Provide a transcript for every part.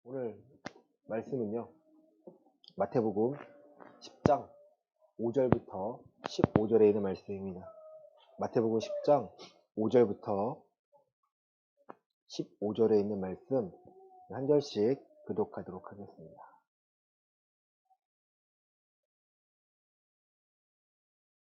오늘 말씀은요, 마태복음 10장 5절부터 15절에 있는 말씀입니다. 마태복음 10장 5절부터 15절에 있는 말씀 한 절씩 교독하도록 하겠습니다.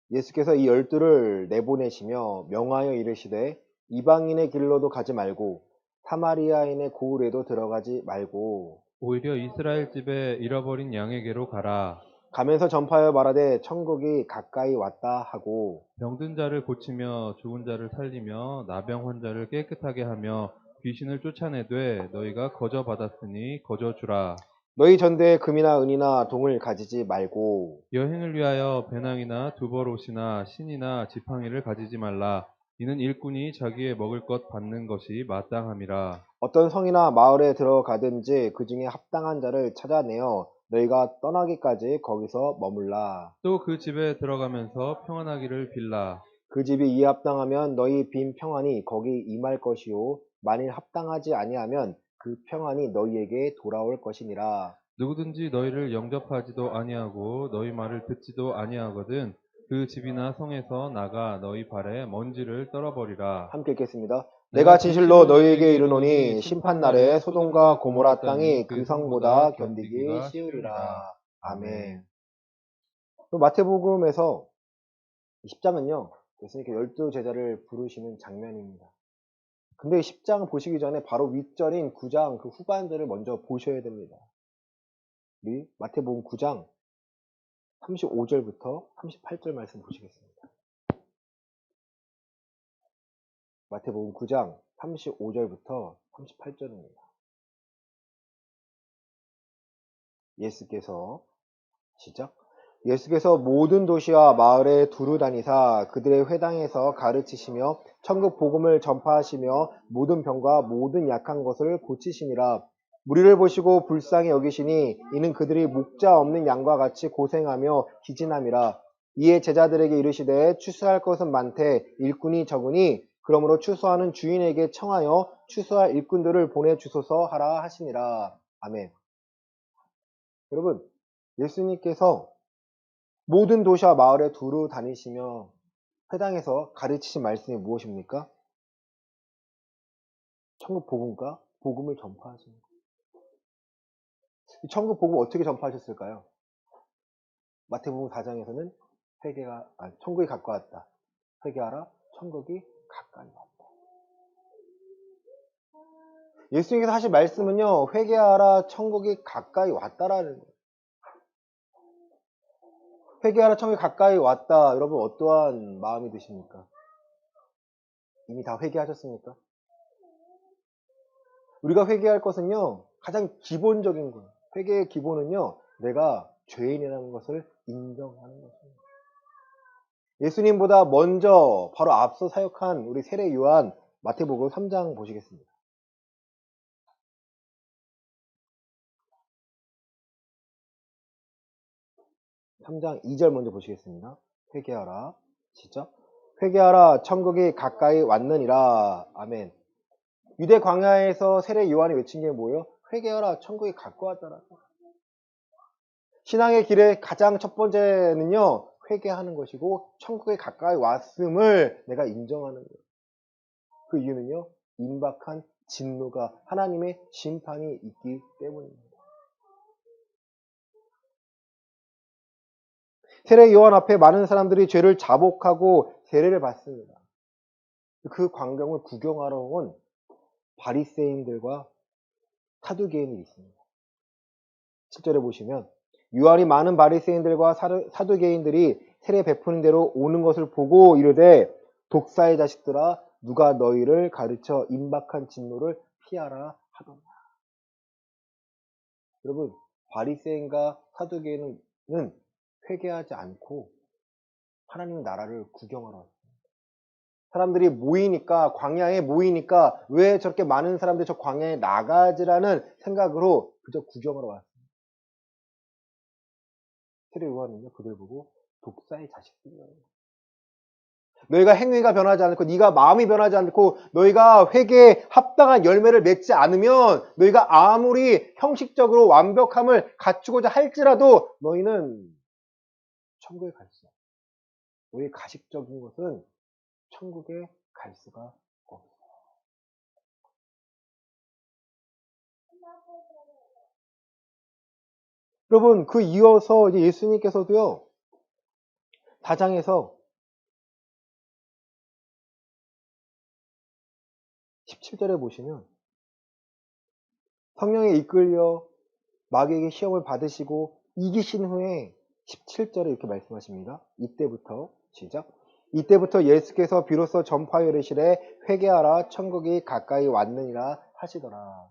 예수께서 이 12를 내보내시며 명하여 이르시되 이방인의 길로도 가지 말고 사마리아인의 고을에도 들어가지 말고 오히려 이스라엘 집에 잃어버린 양에게로 가라. 가면서 전파하여 말하되 천국이 가까이 왔다 하고 병든 자를 고치며 죽은 자를 살리며 나병 환자를 깨끗하게 하며 귀신을 쫓아내되 너희가 거저 받았으니 거저 주라. 너희 전대에 금이나 은이나 동을 가지지 말고 여행을 위하여 배낭이나 두벌옷이나 신이나 지팡이를 가지지 말라. 이는 일꾼이 자기의 먹을 것 받는 것이 마땅함이라. 어떤 성이나 마을에 들어가든지 그 중에 합당한 자를 찾아내어 너희가 떠나기까지 거기서 머물라. 또 그 집에 들어가면서 평안하기를 빌라. 그 집이 이에 합당하면 너희 빈 평안이 거기 임할 것이요 만일 합당하지 아니하면 그 평안이 너희에게 돌아올 것이니라. 누구든지 너희를 영접하지도 아니하고 너희 말을 듣지도 아니하거든 그 집이나 성에서 나가 너희 발에 먼지를 떨어버리라. 함께 읽겠습니다. 내가 내가 진실로 진실로 너희에게 이르노니 심판날에 소돔과 고모라 땅이 그 성보다 견디기 견디기가 쉬우리라. 아멘. 또 마태복음에서 10장은요, 예수님께 12제자를 부르시는 장면입니다. 근데 10장 보시기 전에 바로 윗절인 9장 그 후반절을 먼저 보셔야 됩니다. 우리 마태복음 9장 35절부터 38절 말씀 보시겠습니다. 마태복음 9장 35절부터 38절입니다. 시작. 예수께서 모든 도시와 마을에 두루 다니사 그들의 회당에서 가르치시며 천국 복음을 전파하시며 모든 병과 모든 약한 것을 고치시니라. 무리를 보시고 불쌍히 여기시니 이는 그들이 목자 없는 양과 같이 고생하며 기진함이라. 이에 제자들에게 이르시되 추수할 것은 많되 일꾼이 적으니 그러므로 추수하는 주인에게 청하여 추수할 일꾼들을 보내주소서 하라 하시니라. 아멘. 여러분, 예수님께서 모든 도시와 마을에 두루 다니시며 회당에서 가르치신 말씀이 무엇입니까? 천국 복음과 복음을 전파하시는 거예요. 이 천국 복음 어떻게 전파하셨을까요? 마태복음 4장에서는 천국이 가까웠다. 회개하라, 천국이 가까이 왔다. 예수님께서 하신 말씀은요, 회개하라, 천국이 가까이 왔다라는 거예요. 회개하라, 천국이 가까이 왔다. 여러분 어떠한 마음이 드십니까? 이미 다 회개하셨습니까? 우리가 회개할 것은요, 가장 기본적인 거예요. 회개의 기본은요, 내가 죄인이라는 것을 인정하는 것입니다. 예수님보다 먼저 바로 앞서 사역한 우리 세례 요한 마태복음 3장 보시겠습니다. 3장 2절 먼저 보시겠습니다. 회개하라. 시작. 회개하라. 천국이 가까이 왔느니라. 아멘. 유대 광야에서 세례 요한이 외친 게 뭐예요? 회개하라. 천국이 가까웠다라고. 신앙의 길의 가장 첫 번째는요, 회개하는 것이고 천국에 가까이 왔음을 내가 인정하는 거예요. 그 이유는요, 임박한 진노가 하나님의 심판이 있기 때문입니다. 세례 요한 앞에 많은 사람들이 죄를 자복하고 세례를 받습니다. 그 광경을 구경하러 온 바리새인들과 사두개인이 있습니다. 7절에 보시면 요한이 많은 바리새인들과 사두개인들이 세례 베푸는 대로 오는 것을 보고 이르되 독사의 자식들아 누가 너희를 가르쳐 임박한 진노를 피하라 하더라. 여러분, 바리새인과 사두개인은 회개하지 않고 하나님 나라를 구경하러 왔습니다. 사람들이 모이니까, 광야에 모이니까 왜 저렇게 많은 사람들이 저 광야에 나가지라는 생각으로 그저 구경하러 왔습니다. 세례 요한은요, 그들 보고 독사의 자식들이라고. 너희가 행위가 변하지 않고 네가 마음이 변하지 않고 너희가 회개에 합당한 열매를 맺지 않으면 너희가 아무리 형식적으로 완벽함을 갖추고자 할지라도 너희는 천국에 갈 수 없어. 너희 가식적인 것은 천국에 갈 수가 없어. 여러분, 그 이어서 이제 예수님께서도요, 4장에서 17절에 보시면 성령에 이끌려 마귀에게 시험을 받으시고 이기신 후에 17절에 이렇게 말씀하십니다. 이때부터 시작. 이때부터 예수께서 비로소 전파하여 이르시되 회개하라 천국이 가까이 왔느니라 하시더라.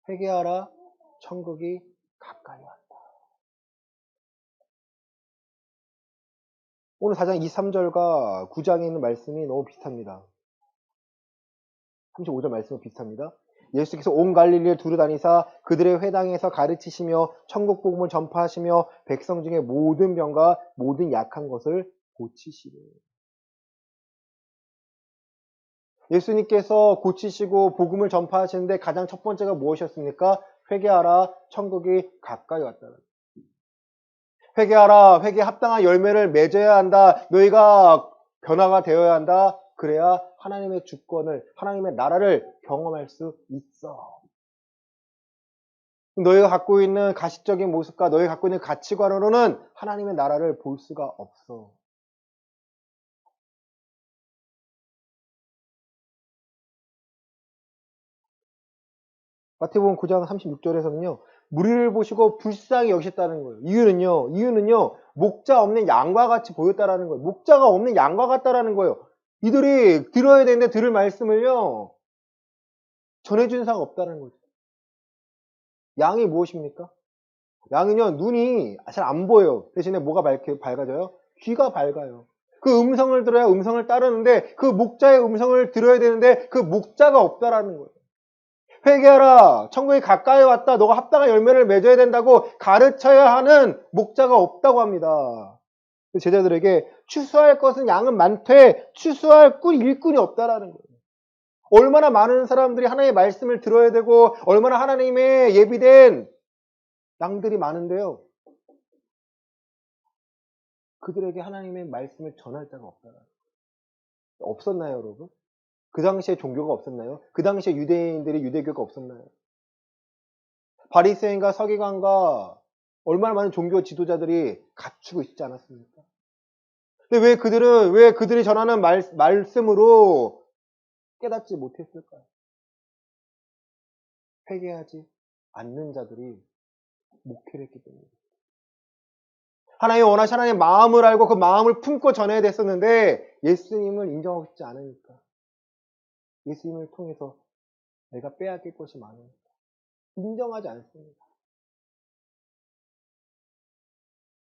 회개하라 천국이 가까이 왔다. 오늘 4장 23절과 9장에 있는 말씀이 너무 비슷합니다. 35절 말씀은 비슷합니다. 예수께서 온 갈릴리를 두루다니사 그들의 회당에서 가르치시며 천국 복음을 전파하시며 백성 중에 모든 병과 모든 약한 것을 고치시되. 예수님께서 고치시고 복음을 전파하시는데 가장 첫 번째가 무엇이었습니까? 회개하라 천국이 가까이 왔다. 회개하라 회개에 합당한 열매를 맺어야 한다. 너희가 변화가 되어야 한다. 그래야 하나님의 주권을, 하나님의 나라를 경험할 수 있어. 너희가 갖고 있는 가식적인 모습과 너희가 갖고 있는 가치관으로는 하나님의 나라를 볼 수가 없어. 마태복음 9장 36절에서는요. 무리를 보시고 불쌍히 여기셨다는 거예요. 이유는요. 목자 없는 양과 같이 보였다라는 거예요. 목자가 없는 양과 같다라는 거예요. 이들이 들어야 되는데 들을 말씀을요. 전해준 사가 없다는 거죠. 양이 무엇입니까? 양은요, 눈이 잘 안 보여요. 대신에 뭐가 밝아져요? 귀가 밝아요. 그 음성을 들어야 음성을 따르는데 그 목자의 음성을 들어야 되는데 그 목자가 없다라는 거예요. 회개하라. 천국이 가까이 왔다. 너가 합당한 열매를 맺어야 된다고 가르쳐야 하는 목자가 없다고 합니다. 제자들에게 추수할 것은 양은 많되 추수할 일꾼이 없다라는 거예요. 얼마나 많은 사람들이 하나님의 말씀을 들어야 되고 얼마나 하나님의 예비된 양들이 많은데요. 그들에게 하나님의 말씀을 전할 자가 없다라는 거예요. 없었나요, 여러분? 그 당시에 종교가 없었나요? 그 당시에 유대인들이 유대교가 없었나요? 바리새인과 서기관과 얼마나 많은 종교 지도자들이 갖추고 있지 않았습니까? 근데 왜 그들이 전하는 말씀으로 깨닫지 못했을까요? 회개하지 않는 자들이 목회를 했기 때문입니다. 하나님 원하신 하나님의 마음을 알고 그 마음을 품고 전해야 됐었는데 예수님을 인정하고 싶지 않으니까 예수님을 통해서 내가 빼앗길 것이 많으니까 인정하지 않습니다.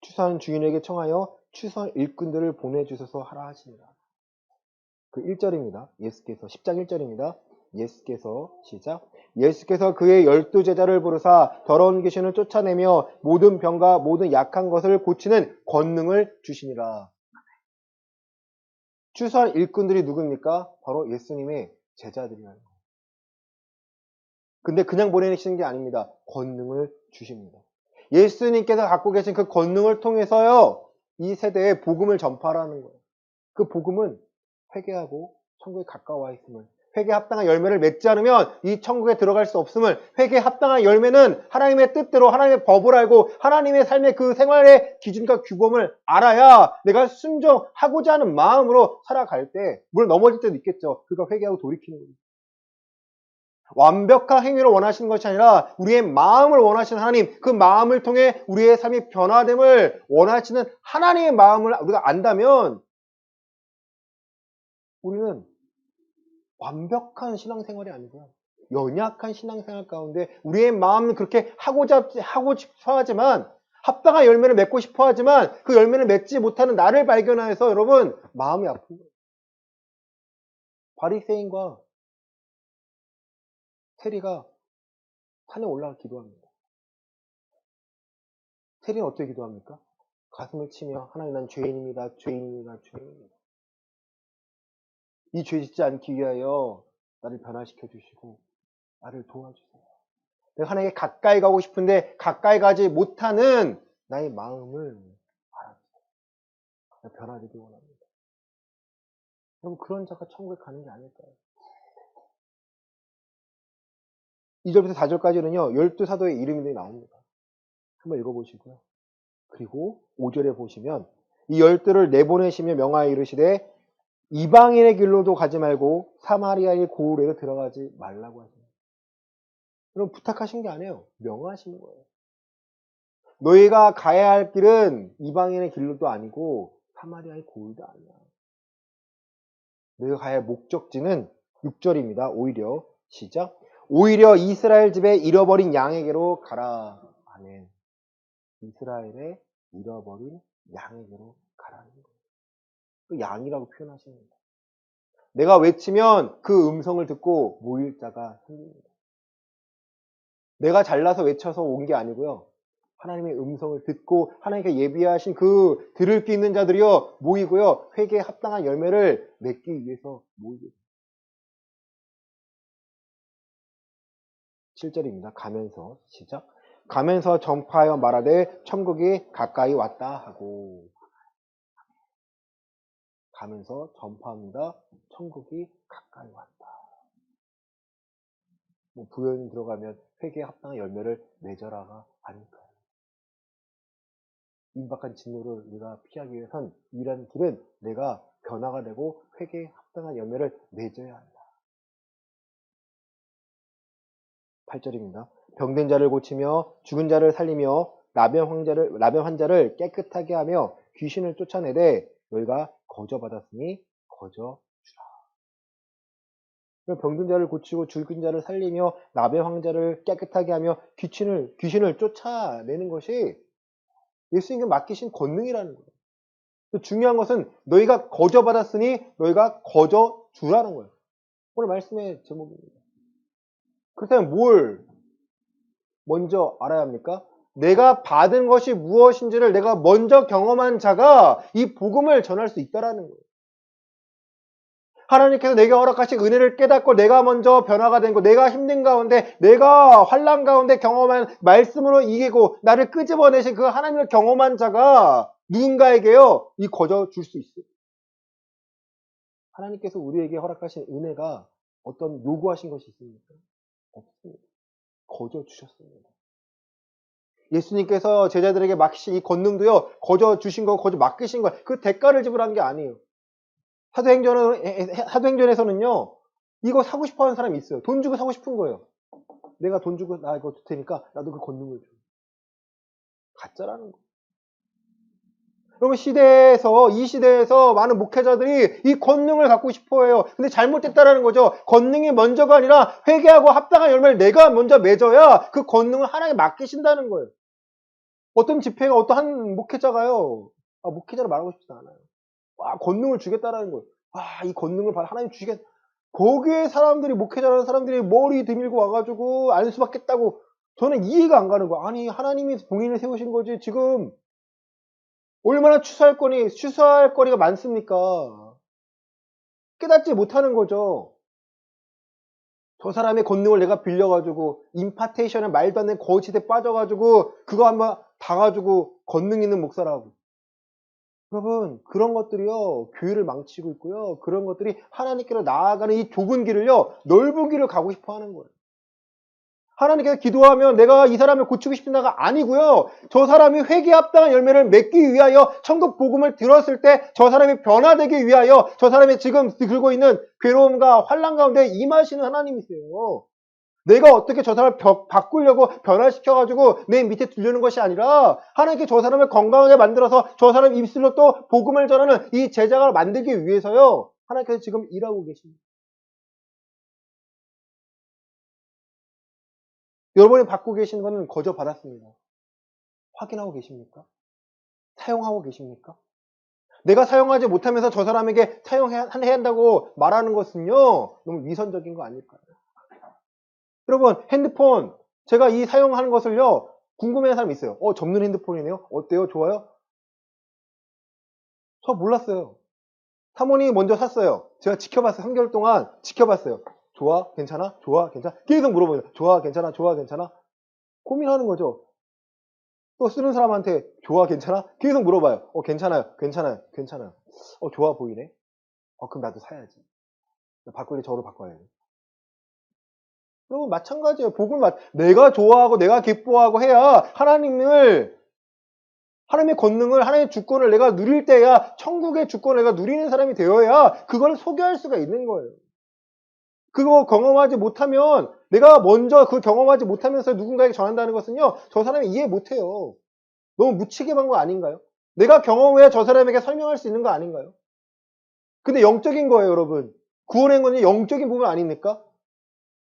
추수한 주인에게 청하여 추수한 일꾼들을 보내주셔서 하라 하시니라. 그 1절입니다. 예수께서 10장 1절입니다. 예수께서 시작. 예수께서 그의 12제자를 부르사 더러운 귀신을 쫓아내며 모든 병과 모든 약한 것을 고치는 권능을 주시니라. 추수한 일꾼들이 누굽니까? 바로 예수님의 제자들이라는 거예요. 근데 그냥 보내시는 게 아닙니다. 권능을 주십니다. 예수님께서 갖고 계신 그 권능을 통해서요. 이 세대에 복음을 전파하라는 거예요. 그 복음은 회개하고 천국에 가까워 있음을, 회개에 합당한 열매를 맺지 않으면 이 천국에 들어갈 수 없음을, 회개에 합당한 열매는 하나님의 뜻대로 하나님의 법을 알고 하나님의 삶의 그 생활의 기준과 규범을 알아야 내가 순종하고자 하는 마음으로 살아갈 때 물론 넘어질 때도 있겠죠. 그러니까 회개하고 돌이키는 거죠. 완벽한 행위를 원하시는 것이 아니라 우리의 마음을 원하시는 하나님, 그 마음을 통해 우리의 삶이 변화됨을 원하시는 하나님의 마음을 우리가 안다면 우리는 완벽한 신앙생활이 아니고요. 연약한 신앙생활 가운데 우리의 마음은 그렇게 하고 싶어 하지만 합당한 열매를 맺고 싶어 하지만 그 열매를 맺지 못하는 나를 발견해서 여러분 마음이 아픈 거예요. 바리새인과 세리가 산에 올라가 기도합니다. 세리는 어떻게 기도합니까? 가슴을 치며 하나님 난 죄인입니다. 죄인입니다. 죄인입니다. 이 죄 짓지 않기 위하여 나를 변화시켜 주시고 나를 도와주세요. 내가 하나님께 가까이 가고 싶은데 가까이 가지 못하는 나의 마음을 알아주세요. 변화되기 원합니다. 여러분 그런 자가 천국에 가는 게 아닐까요? 2절부터 4절까지는요. 12사도의 이름들이 나옵니다. 한번 읽어보시고요. 그리고 5절에 보시면 이 12를 내보내시며 명하여 이르시되 이방인의 길로도 가지 말고 사마리아의 고을에도 들어가지 말라고 하십니다. 여러분 부탁하신 게 아니에요. 명하시는 거예요. 너희가 가야 할 길은 이방인의 길로도 아니고 사마리아의 고을도 아니야. 너희가 가야 할 목적지는 6절입니다. 오히려 시작. 오히려 이스라엘 집에 잃어버린 양에게로 가라. 아멘. 이스라엘의 잃어버린 양에게로 가라는 거예요. 그 양이라고 표현하십니다. 내가 외치면 그 음성을 듣고 모일 자가 생깁니다. 내가 잘나서 외쳐서 온 게 아니고요. 하나님의 음성을 듣고 하나님께 예비하신 그 들을 귀 있는 자들이요 모이고요. 회개에 합당한 열매를 맺기 위해서 모이게 됩니다. 7절입니다. 가면서 시작. 가면서 전파하여 말하되 천국이 가까이 왔다 하고 가면서 전파합니다. 천국이 가까이 왔다. 뭐 부연 들어가면 회개에 합당한 열매를 맺어라가 아닐까요? 임박한 진노를 우리가 피하기 위해선 유일한 길은 내가 변화가 되고 회개에 합당한 열매를 맺어야 한다. 8절입니다. 병든 자를 고치며 죽은 자를 살리며 나병 환자를 깨끗하게 하며 귀신을 쫓아내되 너희가 거저 받았으니 거저 주라. 병든 자를 고치고 죽은 자를 살리며 나병 환자를 깨끗하게 하며 귀신을 쫓아내는 것이 예수님께 맡기신 권능이라는 거예요. 중요한 것은 너희가 거저 받았으니 너희가 거저 주라는 거예요. 오늘 말씀의 제목입니다. 그렇다면 뭘 먼저 알아야 합니까? 내가 받은 것이 무엇인지를 내가 먼저 경험한 자가 이 복음을 전할 수 있다라는 거예요. 하나님께서 내게 허락하신 은혜를 깨닫고 내가 먼저 변화가 된 거, 내가 힘든 가운데, 내가 환난 가운데 경험한 말씀으로 이기고 나를 끄집어내신 그 하나님을 경험한 자가 누군가에게요, 이 거저 줄 수 있어요. 하나님께서 우리에게 허락하신 은혜가 어떤 요구하신 것이 있습니까? 없습니다. 거저 주셨습니다. 예수님께서 제자들에게 맡기신 이 권능도요, 거저 주신 거, 거저 맡기신 거, 그 대가를 지불한 게 아니에요. 사도행전에서는요, 이거 사고 싶어 하는 사람이 있어요. 돈 주고 사고 싶은 거예요. 내가 돈 주고 나 이거 줄 테니까 나도 그 권능을 줘. 가짜라는 거예요. 여러분 이 시대에서 많은 목회자들이 이 권능을 갖고 싶어 해요. 근데 잘못됐다라는 거죠. 권능이 먼저가 아니라 회개하고 합당한 열매를 내가 먼저 맺어야 그 권능을 하나님께 맡기신다는 거예요. 어떤 집회가 어떤 목회자가요. 목회자로 말하고 싶지 않아요. 권능을 주겠다라는 거예요. 이 권능을 하나님 주시겠. 거기에 사람들이 목회자라는 사람들이 머리 들밀고 와가지고 안수 받겠다고 저는 이해가 안 가는 거예요. 아니 하나님이 봉인을 세우신 거지 지금 얼마나 추수할 거리가 많습니까? 깨닫지 못하는 거죠. 저 사람의 권능을 내가 빌려가지고 임파테이션에 말도 안 되는 거짓에 빠져가지고 그거 한번 봐가지고 권능 있는 목사라고. 여러분 그런 것들이요 교회를 망치고 있고요. 그런 것들이 하나님께로 나아가는 이 좁은 길을요 넓은 길을 가고 싶어 하는 거예요. 하나님께서 기도하면 내가 이 사람을 고치고 싶다가 아니고요. 저 사람이 회개에 합당한 열매를 맺기 위하여 천국 복음을 들었을 때 저 사람이 변화되기 위하여 저 사람이 지금 들고 있는 괴로움과 환난 가운데 임하시는 하나님이세요. 내가 어떻게 저 사람을 바꾸려고 변화시켜가지고 내 밑에 두려는 것이 아니라 하나님께 저 사람을 건강하게 만들어서 저 사람 입술로 또 복음을 전하는 이 제자가 만들기 위해서요. 하나님께서 지금 일하고 계십니다. 여러분이 받고 계시는 것은 거저 받았습니다. 확인하고 계십니까? 사용하고 계십니까? 내가 사용하지 못하면서 저 사람에게 사용해야 한다고 말하는 것은요. 너무 위선적인 거 아닐까요? 여러분 핸드폰 제가 이 사용하는 것을요. 궁금해하는 사람이 있어요. 접는 핸드폰이네요. 어때요? 좋아요? 저 몰랐어요. 사모님이 먼저 샀어요. 제가 지켜봤어요. 3개월 동안 지켜봤어요. 좋아? 괜찮아? 좋아? 괜찮아? 계속 물어보요. 좋아? 괜찮아? 좋아? 괜찮아? 고민하는 거죠. 또 쓰는 사람한테 좋아? 괜찮아? 계속 물어봐요. 괜찮아요. 괜찮아요. 괜찮아요. 좋아 보이네. 그럼 나도 사야지. 바꿀 때 저로 바꿔야 돼. 여러분 마찬가지예요. 내가 좋아하고 내가 기뻐하고 해야 하나님의 권능을, 하나님의 주권을 내가 누릴 때야, 천국의 주권을 내가 누리는 사람이 되어야 그걸 소개할 수가 있는 거예요. 그거 경험하지 못하면, 내가 먼저 그 경험하지 못하면서 누군가에게 전한다는 것은요, 저 사람이 이해 못해요. 너무 무책임한 거 아닌가요? 내가 경험해야 저 사람에게 설명할 수 있는 거 아닌가요? 근데 영적인 거예요, 여러분. 구원의 건 영적인 부분 아닙니까?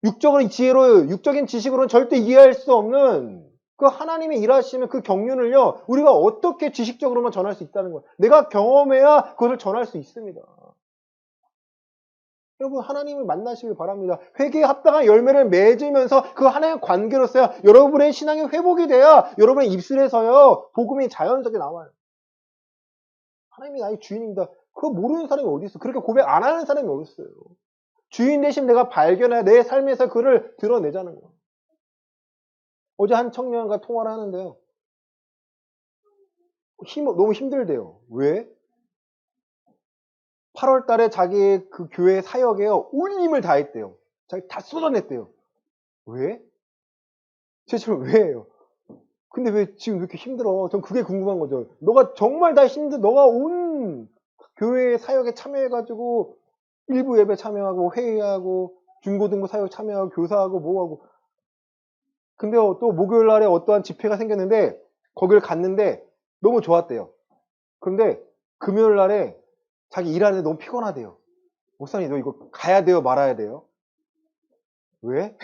육적인 지식으로는 절대 이해할 수 없는 그 하나님의 일하시는 그 경륜을요, 우리가 어떻게 지식적으로만 전할 수 있다는 거예요. 내가 경험해야 그것을 전할 수 있습니다. 여러분, 하나님을 만나시길 바랍니다. 회개에 합당한 열매를 맺으면서 그 하나님의 관계로서요, 여러분의 신앙이 회복이 돼야 여러분의 입술에서요, 복음이 자연스럽게 나와요. 하나님이 나의 주인입니다. 그거 모르는 사람이 어디 있어? 그렇게 고백 안 하는 사람이 어디 있어요? 주인 대신 내가 발견해야 내 삶에서 그를 드러내자는 거예요. 어제 한 청년과 통화를 하는데요. 너무 힘들대요. 왜? 8월 달에 자기 그 교회 사역에요. 온 힘을 다했대요. 자기 다 쏟아냈대요. 왜? 대체 왜예요? 근데 왜 지금 왜 이렇게 힘들어? 전 그게 궁금한 거죠. 너가 정말 다 너가 온 교회 사역에 참여해가지고 일부 예배 참여하고 회의하고 중고등부 사역 참여하고 교사하고 뭐하고 근데 또 목요일 날에 어떠한 집회가 생겼는데 거기를 갔는데 너무 좋았대요. 그런데 금요일 날에 자기 일하는데 너무 피곤하대요. 목사님 너 이거 가야 돼요 말아야 돼요? 왜?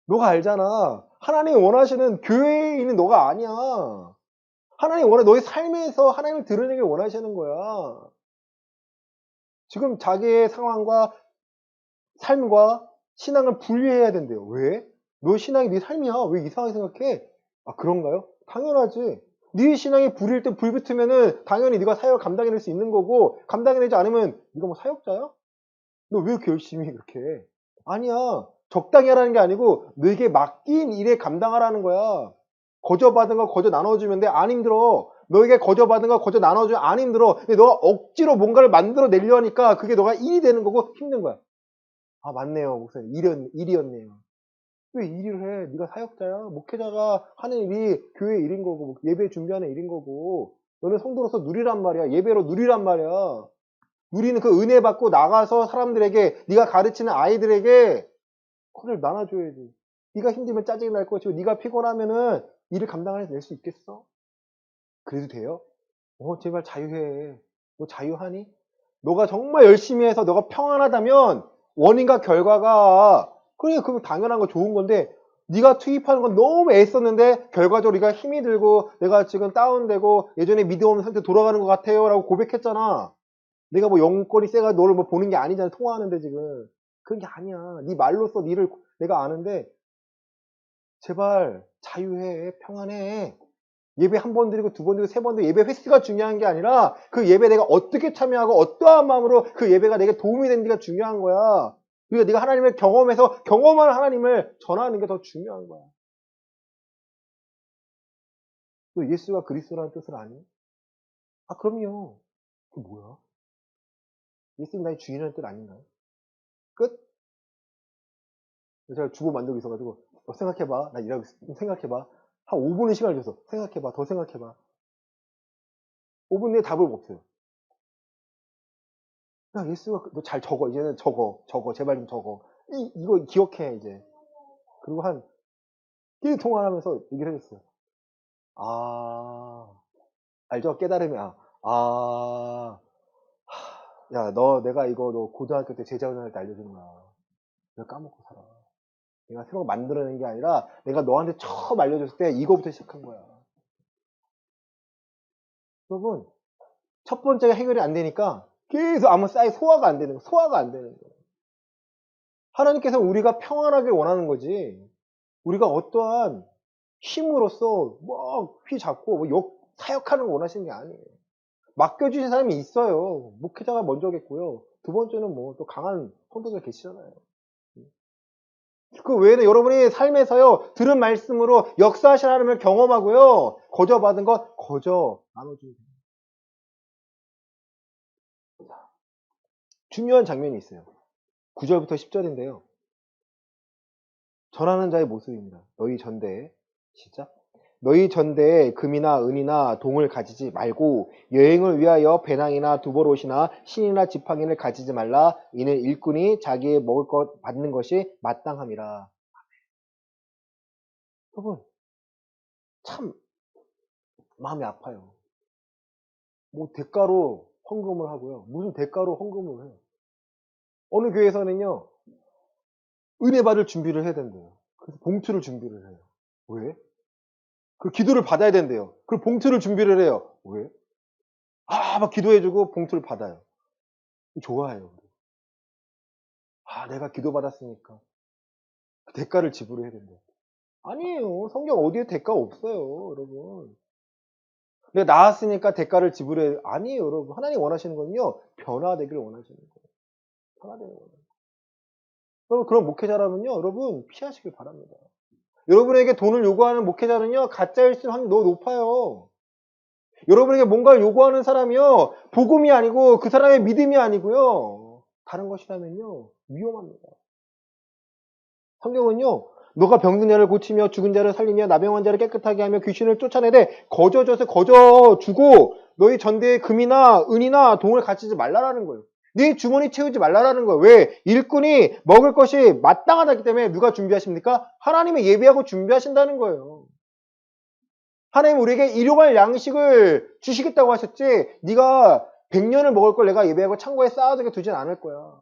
너가 알잖아. 하나님이 원하시는 교회에 있는 너가 아니야. 하나님이 너의 삶에서 하나님을 드러내길 원하시는 거야. 지금 자기의 상황과 삶과 신앙을 분리해야 된대요. 왜? 너 신앙이 네 삶이야. 왜 이상하게 생각해? 그런가요? 당연하지. 네 신앙이 불일 때 불 붙으면은 당연히 네가 사역을 감당해낼 수 있는 거고 감당해내지 않으면 네가 뭐 사역자야? 너 왜 이렇게 열심히 그렇게 해? 아니야. 적당히 하라는 게 아니고 너에게 맡긴 일에 감당하라는 거야. 거저 받은 거 거저 나눠주면 돼. 안 힘들어. 너에게 거저 받은 거 거저 나눠주면 안 힘들어. 근데 너가 억지로 뭔가를 만들어 내려 하니까 그게 너가 일이 되는 거고 힘든 거야. 맞네요. 목사님. 일이었네요. 왜 일을 해? 네가 사역자야. 목회자가 하는 일이 교회 일인 거고 예배 준비하는 일인 거고 너는 성도로서 누리란 말이야. 예배로 누리란 말이야. 누리는 그 은혜 받고 나가서 사람들에게 네가 가르치는 아이들에게 그걸 나눠줘야지. 네가 힘들면 짜증이 날 것이고 네가 피곤하면은 일을 감당해낼 수 있겠어? 그래도 돼요? 제발 자유해. 너 자유하니? 너가 정말 열심히 해서 너가 평안하다면 원인과 결과가 그래 그거 당연한 거 좋은 건데 네가 투입하는 건 너무 애썼는데 결과적으로 네가 힘이 들고 내가 지금 다운되고 예전에 믿음 없는 상태 돌아가는 것 같아요 라고 고백했잖아. 내가 뭐 영권이 세가 너를 뭐 보는 게 아니잖아. 통화하는데 지금 그런 게 아니야. 네 말로써 니를 내가 아는데 제발 자유해 평안해. 예배 한 번 드리고 두 번 드리고 세 번 드리고 예배 횟수가 중요한 게 아니라 그 예배 내가 어떻게 참여하고 어떠한 마음으로 그 예배가 내게 도움이 되는지가 중요한 거야. 그러니까 네가 하나님을 경험해서 경험한 하나님을 전하는 게 더 중요한 거야. 너 예수가 그리스도라는 뜻을 아니? 그럼요. 그게 뭐야? 예수님 나의 주인이라는 뜻 아닌가요? 끝? 제가 주보 만들고 있어가지고 생각해봐. 나 일하고 있어. 생각해봐. 한 5분의 시간을 줬어. 생각해봐. 더 생각해봐. 5분 내에 답을 없어요. 야, 예수가, 너 잘 적어. 이제는 적어. 제발 좀 적어. 이거 기억해, 이제. 그리고 계속 통화를 하면서 얘기를 해줬어요. 알죠? 깨달음이, 야, 내가 이거 너 고등학교 때 제자훈련할 때 알려준 거야. 내가 까먹고 살아. 내가 새로 만들어낸 게 아니라 내가 너한테 처음 알려줬을 때 이거부터 시작한 거야. 여러분, 첫 번째가 해결이 안 되니까 계속 아무 소화가 안 되는 거예요. 하나님께서 우리가 평안하게 원하는 거지. 우리가 어떠한 힘으로써 휘잡고 사역하는 걸 원하시는 게 아니에요. 맡겨주신 사람이 있어요. 목회자가 먼저겠고요. 두 번째는 뭐 또 강한 성도들 계시잖아요. 그 외에는 여러분이 삶에서요, 들은 말씀으로 역사하신 하나님을 경험하고요, 거저받은 것 거저 나눠주면 됩니다. 중요한 장면이 있어요. 9절부터 10절인데요. 전하는 자의 모습입니다. 너희 전대에, 시작. 너희 전대에 금이나 은이나 동을 가지지 말고 여행을 위하여 배낭이나 두보롯이나 신이나 지팡이를 가지지 말라. 이는 일꾼이 자기의 먹을 것 받는 것이 마땅함이라. 여러분, 참 마음이 아파요. 뭐 대가로 헌금을 하고요. 무슨 대가로 헌금을 해요. 어느 교회에서는요, 은혜 받을 준비를 해야 된대요. 그래서 봉투를 준비를 해요. 왜? 그 기도를 받아야 된대요. 그 봉투를 준비를 해요. 왜? 막 기도해주고 봉투를 받아요. 좋아해요. 내가 기도받았으니까 그 대가를 지불해야 된대요. 아니에요. 성경 어디에 대가 없어요, 여러분. 내가 나았으니까 대가를 지불해. 아니에요, 여러분. 하나님 원하시는 건요, 변화되기를 원하시는 거예요. 변화되는 거예요. 여러분, 그런 목회자라면요, 여러분, 피하시길 바랍니다. 여러분에게 돈을 요구하는 목회자는요, 가짜일 수 확률이 너무 높아요. 여러분에게 뭔가를 요구하는 사람이요, 복음이 아니고 그 사람의 믿음이 아니고요, 다른 것이라면요, 위험합니다. 성경은요, 너가 병든 자를 고치며 죽은 자를 살리며 나병한 자를 깨끗하게 하며 귀신을 쫓아내되 거저줘서 거저주고 너희 전대에 금이나 은이나 동을 갖추지 말라라는 거예요. 네 주머니 채우지 말라라는 거예요. 왜? 일꾼이 먹을 것이 마땅하다기 때문에 누가 준비하십니까? 하나님이 예비하고 준비하신다는 거예요. 하나님 우리에게 일용할 양식을 주시겠다고 하셨지, 네가 100년을 먹을 걸 내가 예배하고 창고에 쌓아두게 두진 않을 거야.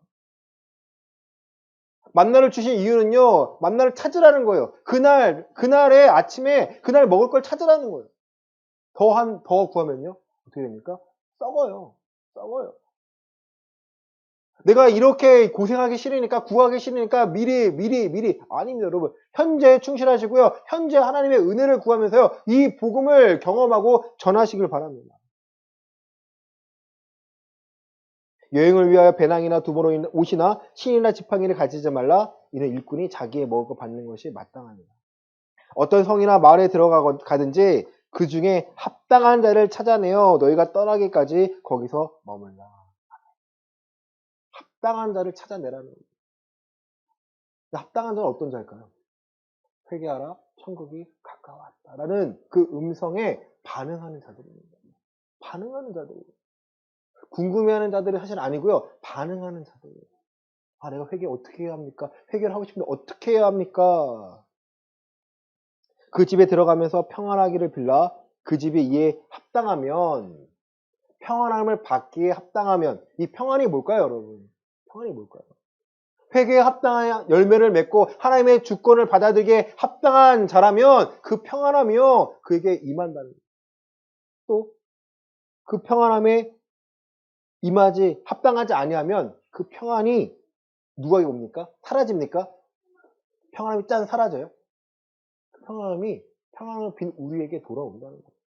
만나를 주신 이유는요, 만나를 찾으라는 거예요. 그날의 아침에 그날 먹을 걸 찾으라는 거예요. 더 구하면요, 어떻게 됩니까? 썩어요. 썩어요. 내가 이렇게 고생하기 싫으니까, 구하기 싫으니까 미리. 아닙니다, 여러분. 현재에 충실하시고요. 현재 하나님의 은혜를 구하면서요, 이 복음을 경험하고 전하시길 바랍니다. 여행을 위하여 배낭이나 두보로 옷이나 신이나 지팡이를 가지지 말라. 이는 일꾼이 자기의 먹을 것 받는 것이 마땅합니다. 어떤 성이나 마을에 들어가든지 그 중에 합당한 자를 찾아내어 너희가 떠나기까지 거기서 머물라. 합당한 자를 찾아내라는 거예요. 합당한 자는 어떤 자일까요? 회개하라, 천국이 가까웠다라는 그 음성에 반응하는 자들입니다. 반응하는 자들이에요. 궁금해하는 자들이 사실 아니고요, 반응하는 자들이에요. 내가 회개 어떻게 해야 합니까? 회개를 하고 싶은데 어떻게 해야 합니까? 그 집에 들어가면서 평안하기를 빌라. 그 집이 이에 합당하면, 평안함을 받기에 합당하면, 이 평안이 뭘까요, 여러분? 평안이 뭘까요? 회개에 합당한 열매를 맺고 하나님의 주권을 받아들이기에 합당한 자라면 그 평안함이요, 그에게 임한다는 거예요. 또 그 평안함에 임하지 합당하지 아니하면 그 평안이 누구에게 옵니까? 사라집니까? 평안함이 짠 사라져요? 그 평안을 빈 우리에게 돌아온다는 거예요.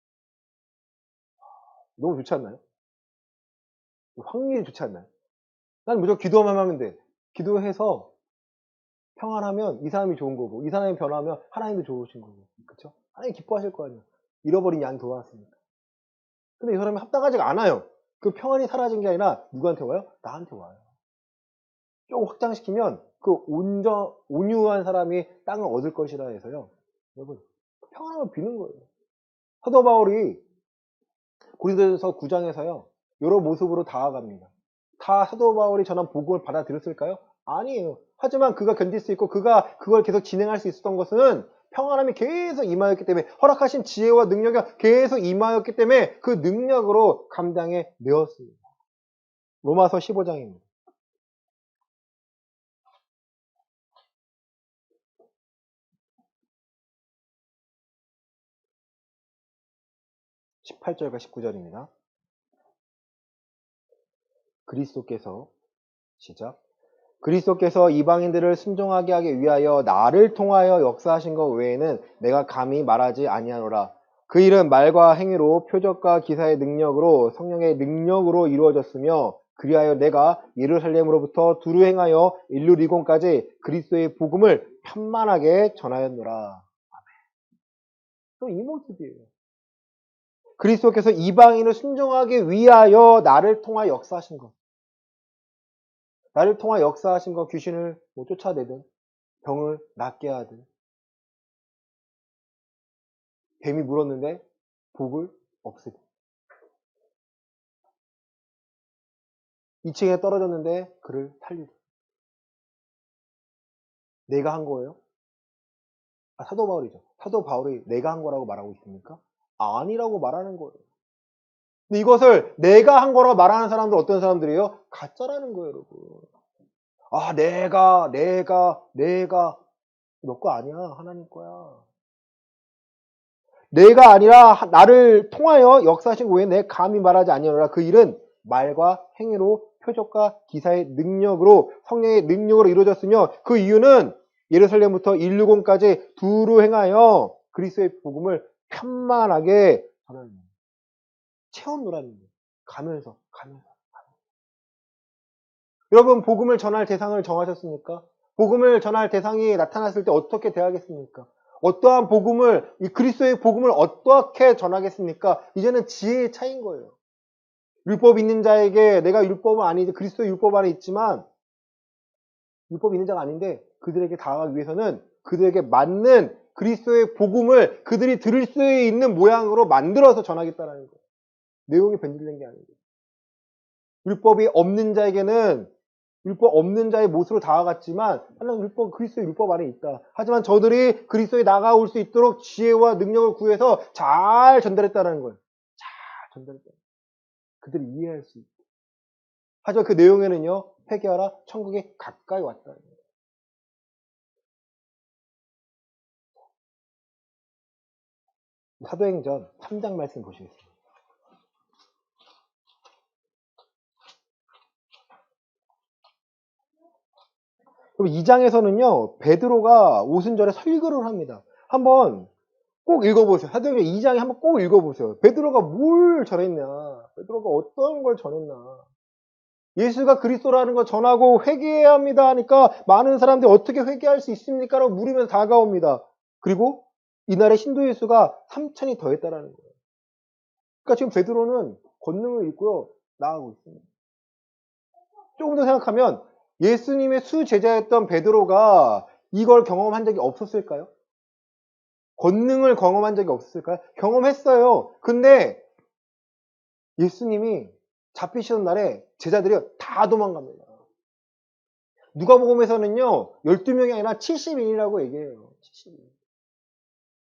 너무 좋지 않나요? 확률이 좋지 않나요? 난 무조건 기도만 하면 돼. 기도해서 평안하면 이 사람이 좋은 거고, 이 사람이 변화하면 하나님도 좋으신 거고, 그쵸? 하나님 기뻐하실 거 아니에요. 잃어버린 양 돌아왔으니까. 근데 이 사람이 합당하지가 않아요. 그 평안이 사라진 게 아니라 누구한테 와요? 나한테 와요. 조금 확장시키면 그 온유한 사람이 땅을 얻을 것이라 해서요, 여러분, 평안함을 비는 거예요. 사도 바울이 고린도전서 9장에서요, 여러 모습으로 다가갑니다. 다 사도 바울이 전한 복음을 받아들였을까요? 아니에요. 하지만 그가 견딜 수 있고 그가 그걸 계속 진행할 수 있었던 것은 평안함이 계속 임하였기 때문에, 허락하신 지혜와 능력이 계속 임하였기 때문에 그 능력으로 감당해 내었습니다. 로마서 15장입니다. 18절과 19절입니다. 그리스도께서, 시작. 그리스도께서 이방인들을 순종하게 하기 위하여 나를 통하여 역사하신 것 외에는 내가 감히 말하지 아니하노라. 그 일은 말과 행위로 표적과 기사의 능력으로 성령의 능력으로 이루어졌으며 그리하여 내가 예루살렘으로부터 두루 행하여 일루리곤까지 그리스도의 복음을 편만하게 전하였노라. 또 이 모습이에요. 그리스도께서 이방인을 순종하기 위하여 나를 통하 역사하신 것. 나를 통하 역사하신 것, 귀신을 쫓아내든 병을 낫게 하든 뱀이 물었는데 복을 없애든 2층에 떨어졌는데 그를 살리든 내가 한 거예요? 사도 바울이죠. 사도 바울이 내가 한 거라고 말하고 있습니까? 아니라고 말하는 거예요. 근데 이것을 내가 한 거라고 말하는 사람들 어떤 사람들이에요? 가짜라는 거예요, 여러분. 내가 너 거 아니야. 하나님 거야. 내가 아니라 나를 통하여 역사하신 후에 내 감히 말하지 아니하노라. 그 일은 말과 행위로 표적과 기사의 능력으로 성령의 능력으로 이루어졌으며 그 이유는 예루살렘부터 일루곤까지 두루 행하여 그리스도의 복음을 편만하게 전하는 거예요. 채워놓으라는 거예요. 가면서. 여러분 복음을 전할 대상을 정하셨습니까? 복음을 전할 대상이 나타났을 때 어떻게 대하겠습니까? 어떠한 복음을, 이 그리스도의 복음을 어떻게 전하겠습니까? 이제는 지혜의 차이인 거예요. 율법 있는 자에게 내가 율법은 아니지, 그리스도의 율법 안에 있지만 율법 있는 자가 아닌데 그들에게 다가가기 위해서는 그들에게 맞는 그리스도의 복음을 그들이 들을 수 있는 모양으로 만들어서 전하겠다는 거예요. 내용이 변질된 게 아니고. 율법이 없는 자에게는 율법 없는 자의 모습으로 다가갔지만 하나님 그리스도의 율법 안에 있다. 하지만 저들이 그리스도에 나가올 수 있도록 지혜와 능력을 구해서 잘 전달했다는 거예요. 잘 전달했다. 그들이 이해할 수 있다. 하지만 그 내용에는요. 회개하라 천국에 가까이 왔다는 거예요. 사도행전 3장 말씀 보시겠습니다. 그럼 2장에서는요. 베드로가 오순절에 설교를 합니다. 한번 꼭 읽어보세요. 사도행전 2장에 한번 꼭 읽어보세요. 베드로가 뭘 전했냐. 베드로가 어떤 걸 전했나. 예수가 그리스도라는 걸 전하고 회개해야 합니다 하니까 많은 사람들이 어떻게 회개할 수 있습니까? 라고 물으면서 다가옵니다. 그리고 이날에 신도의 수가 3천이 더했다라는 거예요. 그러니까 지금 베드로는 권능을 입고요. 나아가고 있습니다. 조금 더 생각하면 예수님의 수제자였던 베드로가 이걸 경험한 적이 없었을까요? 권능을 경험한 적이 없었을까요? 경험했어요. 근데 예수님이 잡히시는 날에 제자들이 다 도망갑니다. 누가복음에서는요 12명이 아니라 70인이라고 얘기해요. 70인.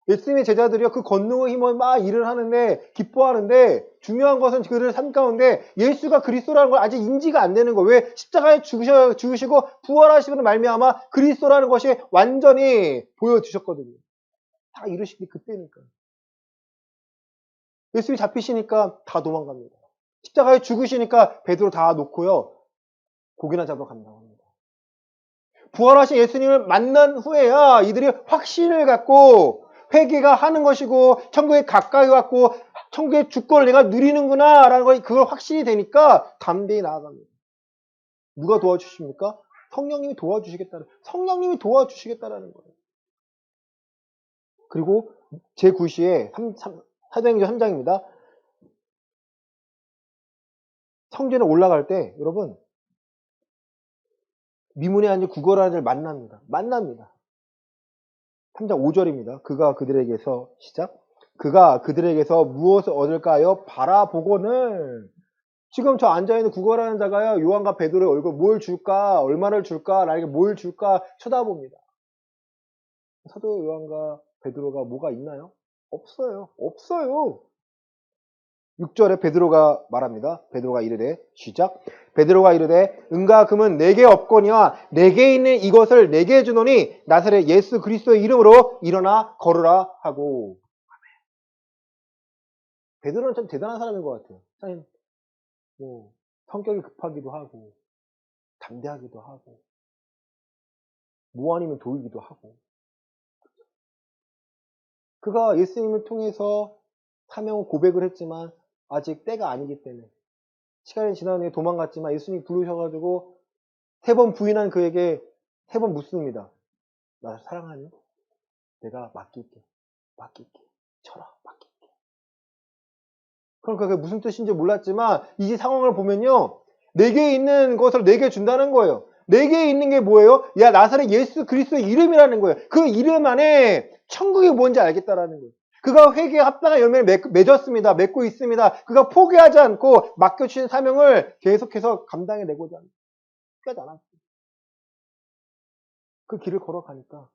예수님의 제자들이요 그 권능의 힘을 막 일을 하는데 기뻐하는데 중요한 것은 그들 삶 가운데 예수가 그리스도라는 걸 아직 인지가 안 되는 거예요. 왜? 십자가에 죽으시고 부활하시는 말미암아 그리스도라는 것이 완전히 보여주셨거든요. 다 이루시기 그때니까. 예수님이 잡히시니까 다 도망갑니다. 십자가에 죽으시니까 베드로 다 놓고요. 고기나 잡으러 간다고 합니다. 부활하신 예수님을 만난 후에야 이들이 확신을 갖고 회개가 하는 것이고 천국에 가까이 왔고 천국의 주권을 내가 누리는구나 라는 걸 그걸 확신이 되니까 담대히 나아갑니다. 누가 도와주십니까? 성령님이 도와주시겠다라는 거예요. 그리고 제9시에 사도행전 3장입니다. 성전에 올라갈 때 여러분 미문에 앉은 구걸하는 자를 만납니다. 3장 5절입니다. 그가 그들에게서 시작. 그가 그들에게서 무엇을 얻을까요? 바라보고는 지금 저 앉아있는 구걸하는 자가요. 요한과 베드로의 얼굴 뭘 줄까? 얼마를 줄까? 나에게 뭘 줄까? 쳐다봅니다. 사도 요한과 베드로가 뭐가 있나요? 없어요. 6절에 베드로가 말합니다. 베드로가 이르되 시작. 베드로가 이르되 은과 금은 내게 없거니와 내게 있는 이것을 내게 주노니 나사렛 예수 그리스도의 이름으로 일어나 걸으라 하고. 베드로는 참 대단한 사람인 것 같아요. 사실 성격이 급하기도 하고 담대하기도 하고 뭐 아니면 도이기도 하고 그가 예수님을 통해서 사명을 고백을 했지만 아직 때가 아니기 때문에 시간이 지난 후에 도망갔지만 예수님이 부르셔가지고 3번 부인한 그에게 3번 묻습니다. 나 사랑하니? 내가 맡길게. 쳐라, 맡길게. 그러니까 그게 무슨 뜻인지 몰랐지만 이 상황을 보면요. 내게 있는 것을 내게 준다는 거예요. 내게 있는 게 뭐예요? 야, 나사렛 예수 그리스도의 이름이라는 거예요. 그 이름 안에 천국이 뭔지 알겠다라는 거예요. 그가 회개에 합당한 열매를 맺었습니다. 맺고 있습니다. 그가 포기하지 않고 맡겨주신 사명을 계속해서 감당해내고자 합니다. 포기하지 않았어요. 그 길을 걸어가니까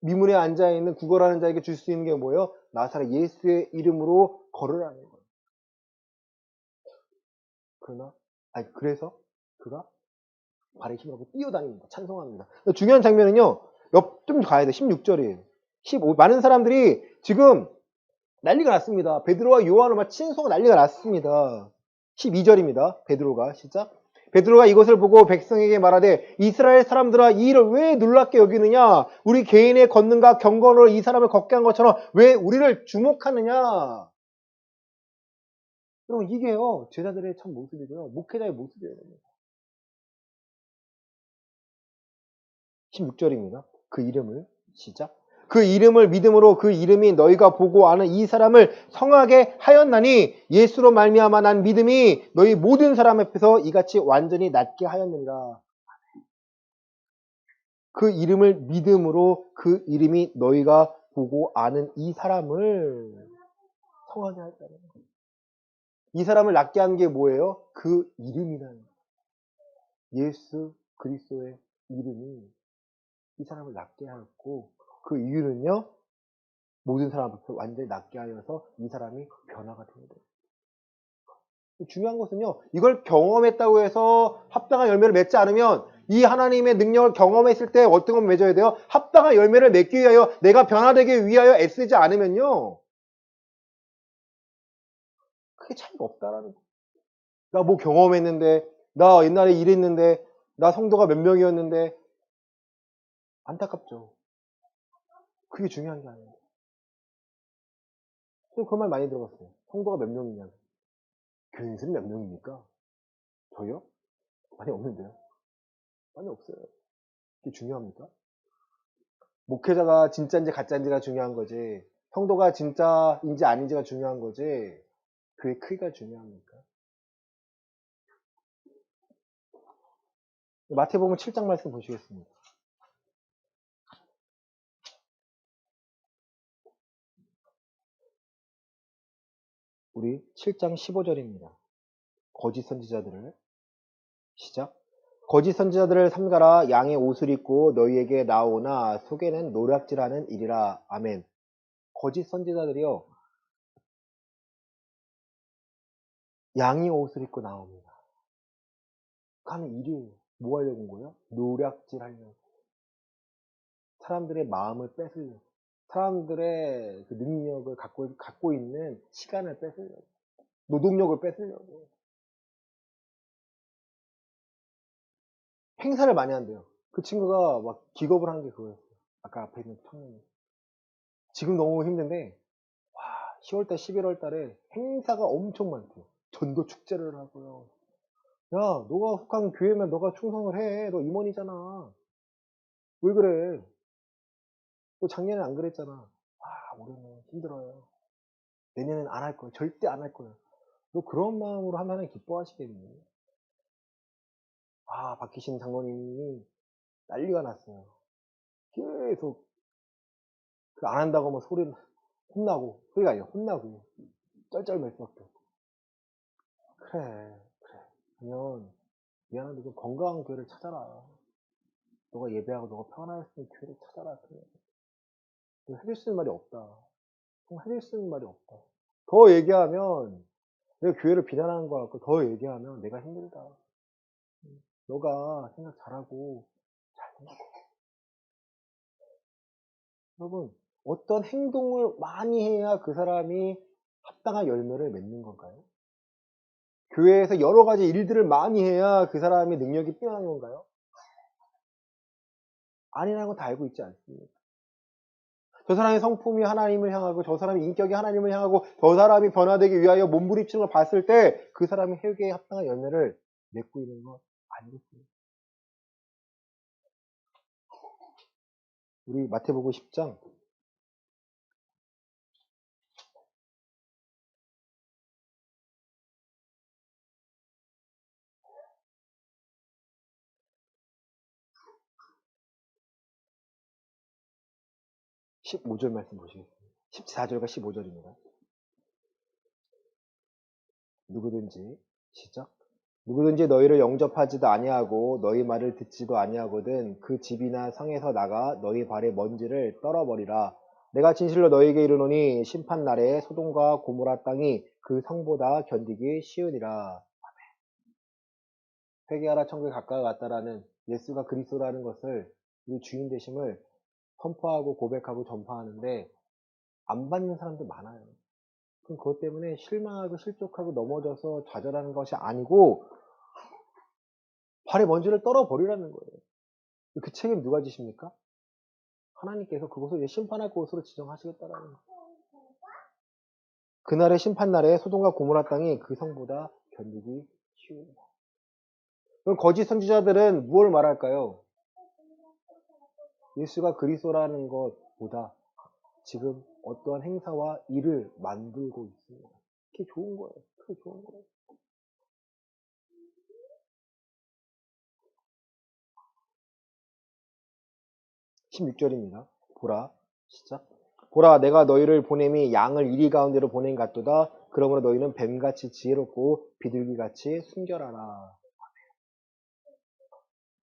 미문에 앉아있는 구걸하는 자에게 줄 수 있는 게 뭐예요? 나사렛 예수의 이름으로 걸으라는 거예요. 그래서 그가 발에 힘을 얻고 뛰어다닙니다. 찬송합니다. 중요한 장면은요. 좀 가야 돼. 16절이에요. 15. 많은 사람들이 지금 난리가 났습니다. 베드로와 요한을 막 친소가 난리가 났습니다. 12절입니다. 베드로가 시작. 베드로가 이것을 보고 백성에게 말하되 이스라엘 사람들아 이 일을 왜 놀랍게 여기느냐? 우리 개인의 권능과 경건으로 이 사람을 걷게 한 것처럼 왜 우리를 주목하느냐? 여러분 이게요. 제자들의 참 모습이고요. 목회자의 모습이에요. 16절입니다. 그 이름을 시작. 그 이름을 믿음으로 그 이름이 너희가 보고 아는 이 사람을 성하게 하였나니 예수로 말미암아 난 믿음이 너희 모든 사람 앞에서 이같이 완전히 낫게 하였느니라. 그 이름을 믿음으로 그 이름이 너희가 보고 아는 이 사람을 성하게 하였다는 거예요. 이 사람을 낫게 한 게 뭐예요? 그 이름이라는 거예요. 예수 그리스도의 이름이 이 사람을 낫게 하였고 그 이유는요. 모든 사람 앞에 완전히 낫게 하여서 이 사람이 변화가 되는 거예요. 중요한 것은요. 이걸 경험했다고 해서 합당한 열매를 맺지 않으면 이 하나님의 능력을 경험했을 때 어떤 걸 맺어야 돼요? 합당한 열매를 맺기 위하여 내가 변화되기 위하여 애쓰지 않으면요. 크게 차이가 없다라는 거예요. 나 뭐 경험했는데 나 옛날에 이랬는데 나 성도가 몇 명이었는데 안타깝죠. 그게 중요한 게 아니에요. 그 말 많이 들어봤어요. 성도가 몇 명이냐고. 교인수는 몇 명입니까? 저요? 많이 없는데요. 많이 없어요. 그게 중요합니까? 목회자가 진짜인지 가짜인지가 중요한 거지. 성도가 진짜인지 아닌지가 중요한 거지. 그의 크기가 중요합니까? 마태복음 7장 말씀 보시겠습니다. 우리 7장 15절입니다. 거짓 선지자들을 시작. 거짓 선지자들을 삼가라. 양의 옷을 입고 너희에게 나오나 속에는 노략질하는 일이라. 아멘. 거짓 선지자들이요. 양의 옷을 입고 나옵니다. 하는 일이 뭐 하려고 온 거예요? 노략질 하려고. 사람들의 마음을 뺏으려고. 사람들의 그 능력을 갖고 있는 시간을 뺏으려고. 노동력을 뺏으려고. 행사를 많이 한대요. 그 친구가 막 기겁을 한 게 그거였어요. 아까 앞에 있는 청년이. 지금 너무 힘든데, 와, 10월달, 11월달에 행사가 엄청 많대요. 전도 축제를 하고요. 야, 너가 속한 교회면 너가 충성을 해. 너 임원이잖아. 왜 그래? 너 작년에 안 그랬잖아. 아, 올해는 힘들어요. 내년엔 안 할 거야. 절대 안 할 거야. 너 그런 마음으로 하나님 기뻐하시겠니? 아, 박희신 장로님이 난리가 났어요. 계속 안 한다고 하면 혼나고, 소리가 아니라 혼나고, 쩔쩔맬 수밖에 없고. 그래. 그러면 미안한데 좀 건강한 교회를 찾아라. 너가 예배하고 너가 평안할 수 있는 교회를 찾아라. 그래. 너 해줄 수 있는 말이 없다. 해줄 수 있는 말이 없다. 더 얘기하면 내가 교회를 비난하는 거 같고 더 얘기하면 내가 힘들다. 너가 생각 잘하고 잘 생각해. 여러분, 어떤 행동을 많이 해야 그 사람이 합당한 열매를 맺는 건가요? 교회에서 여러 가지 일들을 많이 해야 그 사람이 능력이 뛰어난 건가요? 아니라는 건 다 알고 있지 않습니까? 저 사람의 성품이 하나님을 향하고 저 사람의 인격이 하나님을 향하고 저 사람이 변화되기 위하여 몸부림치는 걸 봤을 때 그 사람이 회개에 합당한 열매를 맺고 있는 것 아니겠습니까? 우리 마태복음 10장 15절 말씀 보시겠습니다. 14절과 15절입니다. 누구든지 시작. 누구든지 너희를 영접하지도 아니하고 너희 말을 듣지도 아니하거든 그 집이나 성에서 나가 너희 발의 먼지를 떨어버리라. 내가 진실로 너희에게 이르노니 심판날에 소돔과 고모라 땅이 그 성보다 견디기 쉬우니라. 회개하라 천국에 가까이 왔다라는 예수가 그리스도라는 것을 우리 주인 되심을 선포하고 고백하고 전파하는데 안 받는 사람도 많아요. 그럼 그것 때문에 실망하고 실족하고 넘어져서 좌절하는 것이 아니고 발에 먼지를 떨어버리라는 거예요. 그 책임 누가 지십니까? 하나님께서 그것을 이제 심판할 곳으로 지정하시겠다라는 거예요. 그날의 심판날에 소돔과 고모라 땅이 그 성보다 견디기 쉬웁니다. 그럼 거짓 선지자들은 무엇을 말할까요? 예수가 그리스도라는 것보다 지금 어떠한 행사와 일을 만들고 있습니다. 그게 좋은 거예요. 그게 좋은 거예요. 16절입니다. 보라, 시작. 보라, 내가 너희를 보냄이 양을 이리 가운데로 보냄 같도다. 그러므로 너희는 뱀같이 지혜롭고 비둘기같이 순결하라.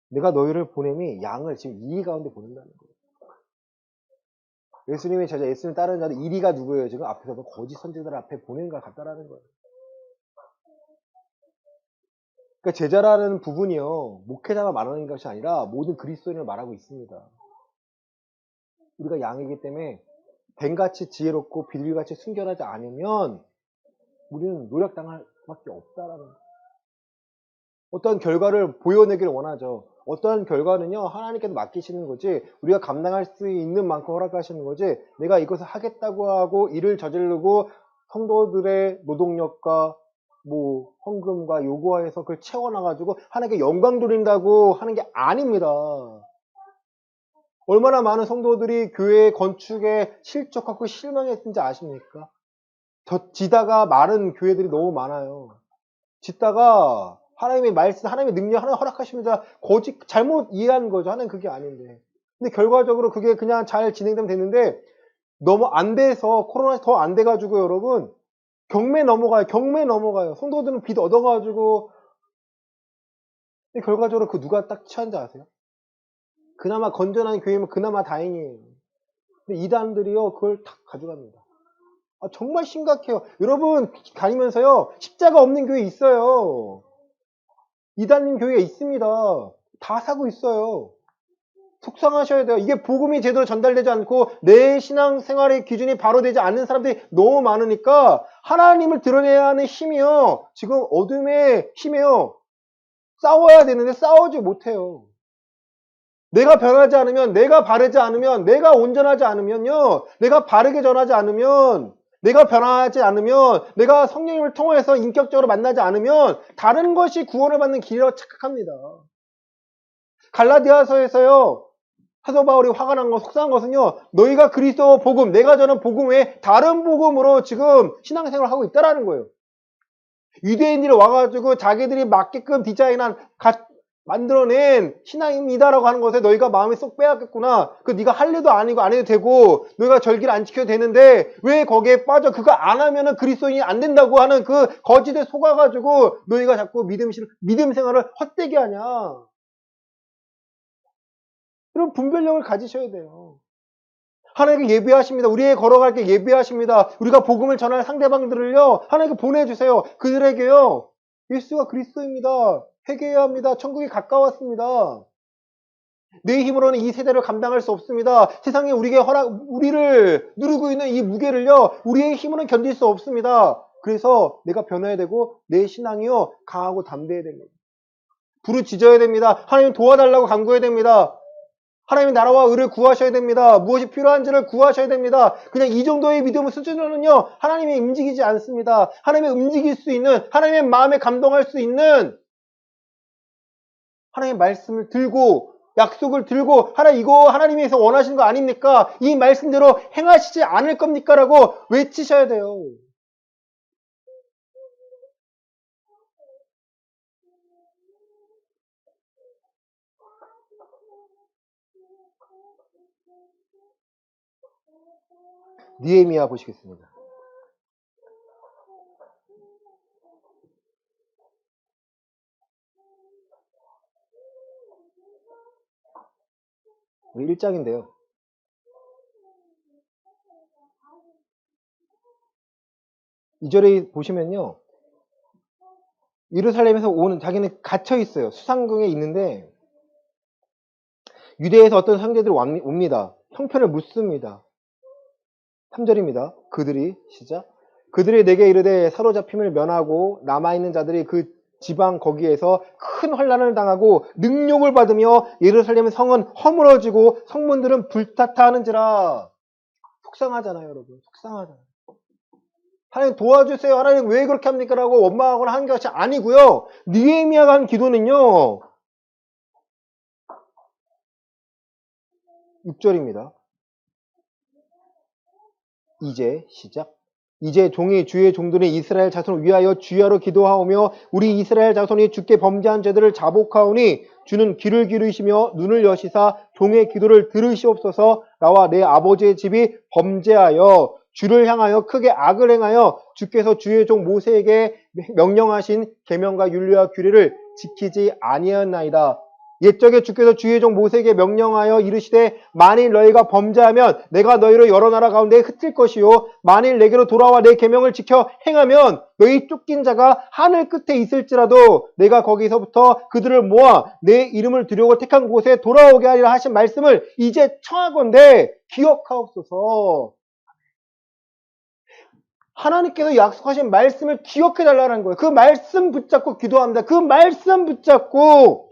내가 너희를 보냄이 양을 지금 이리 가운데 보낸다는 거예요. 예수님의 제자, 예수님 따르는 자들 이리가 누구예요? 지금 앞에서 거짓 선지자들 앞에 보낸 것 같다라는 거예요. 그러니까 제자라는 부분이요, 목회자만 말하는 것이 아니라 모든 그리스도인을 말하고 있습니다. 우리가 양이기 때문에 뱀같이 지혜롭고 비둘기같이 순결하지 않으면 우리는 노력당할 수밖에 없다라는 거예요. 어떤 결과를 보여내기를 원하죠. 어떤 결과는요, 하나님께서 맡기시는 거지, 우리가 감당할 수 있는 만큼 허락하시는 거지, 내가 이것을 하겠다고 하고 일을 저지르고 성도들의 노동력과 헌금과 요구하여서 그걸 채워놔가지고 하나님께 영광 돌린다고 하는 게 아닙니다. 얼마나 많은 성도들이 교회 건축에 실족하고 실망했는지 아십니까? 지다가 마른 교회들이 너무 많아요. 짓다가 하나님의 말씀, 하나님의 능력, 하나님 허락하십니다. 잘못 이해한 거죠. 하나님 그게 아닌데. 근데 결과적으로 그게 그냥 잘 진행되면 됐는데 너무 안 돼서 코로나 더 안 돼가지고 여러분 경매 넘어가요. 성도들은 빚 얻어가지고 근데 결과적으로 그 누가 딱 취한지 아세요? 그나마 건전한 교회면 그나마 다행이에요. 근데 이단들이요 그걸 탁 가져갑니다. 정말 심각해요. 여러분 다니면서요 십자가 없는 교회 있어요. 이단님 교회가 있습니다. 다 사고 있어요. 속상하셔야 돼요. 이게 복음이 제대로 전달되지 않고 내 신앙생활의 기준이 바로 되지 않는 사람들이 너무 많으니까 하나님을 드러내야 하는 힘이요. 지금 어둠의 힘이요. 싸워야 되는데 싸우지 못해요. 내가 변하지 않으면, 내가 바르지 않으면, 내가 온전하지 않으면요. 내가 바르게 전하지 않으면, 내가 변하지 않으면, 내가 성령님을 통해서 인격적으로 만나지 않으면 다른 것이 구원을 받는 길이라고 착각합니다. 갈라디아서에서요. 사도 바울이 화가 난 거, 속상한 것은요. 너희가 그리스도 복음, 내가 전한 복음 외에 다른 복음으로 지금 신앙생활을 하고 있다라는 거예요. 유대인들이 와가지고 자기들이 맞게끔 디자인한 만들어낸 신앙입니다라고 하는 것에 너희가 마음에 쏙 빼앗겼구나. 네가 할 일도 아니고 안 해도 되고 너희가 절기를 안 지켜도 되는데 왜 거기에 빠져? 그거 안 하면은 그리스도인이 안 된다고 하는 그 거짓에 속아가지고 너희가 자꾸 믿음 생활을 헛되게 하냐. 그런 분별력을 가지셔야 돼요. 하나님께 예배하십니다. 우리의 걸어갈 게 예배하십니다. 우리가 복음을 전할 상대방들을요 하나님께 보내주세요. 그들에게요 예수가 그리스도입니다. 회개해야 합니다. 천국이 가까웠습니다. 내 힘으로는 이 세대를 감당할 수 없습니다. 세상에 우리를 누르고 있는 이 무게를요 우리의 힘으로는 견딜 수 없습니다. 그래서 내가 변해야 되고 내 신앙이요 강하고 담대해야 됩니다. 부르짖어야 됩니다. 하나님 도와달라고 간구해야 됩니다. 하나님의 나라와 의를 구하셔야 됩니다. 무엇이 필요한지를 구하셔야 됩니다. 그냥 이 정도의 믿음 수준으로는요, 하나님이 움직이지 않습니다. 하나님이 움직일 수 있는, 하나님의 마음에 감동할 수 있는 하나님의 말씀을 들고, 약속을 들고, 이거 하나님께서 원하시는 거 아닙니까? 이 말씀대로 행하시지 않을 겁니까? 라고 외치셔야 돼요. 느헤미야 보시겠습니다. 우리 1장인데요. 이 절에 보시면요. 예루살렘에서 오는, 자기는 갇혀 있어요. 수상궁에 있는데 유대에서 어떤 형제들이 옵니다. 형편을 묻습니다. 3절입니다. 그들이 시작. 그들이 내게 이르되 사로잡힘을 면하고 남아있는 자들이 그 지방 거기에서 큰 환난을 당하고 능욕을 받으며 예루살렘 성은 허물어지고 성문들은 불타타하는지라. 속상하잖아요, 여러분. 속상하잖아요. 하나님 도와주세요. 하나님 왜 그렇게 합니까? 라고 원망하거나 하는 것이 아니고요. 느헤미야가 한 기도는요. 6절입니다. 이제 시작. 이제 종이 주의 종들이 이스라엘 자손을 위하여 주야로 기도하오며 우리 이스라엘 자손이 주께 범죄한 죄들을 자복하오니 주는 귀를 기르시며 눈을 여시사 종의 기도를 들으시옵소서. 나와 내 아버지의 집이 범죄하여 주를 향하여 크게 악을 행하여 주께서 주의 종 모세에게 명령하신 계명과 율례와 규례를 지키지 아니하였나이다. 옛적에 주께서 주의 종 모세에게 명령하여 이르시되 만일 너희가 범죄하면 내가 너희를 여러 나라 가운데 흩을 것이요 만일 내게로 돌아와 내 계명을 지켜 행하면 너희 쫓긴 자가 하늘 끝에 있을지라도 내가 거기서부터 그들을 모아 내 이름을 두려고 택한 곳에 돌아오게 하리라 하신 말씀을 이제 청하건대 기억하옵소서. 하나님께서 약속하신 말씀을 기억해달라는 거예요. 그 말씀 붙잡고 기도합니다. 그 말씀 붙잡고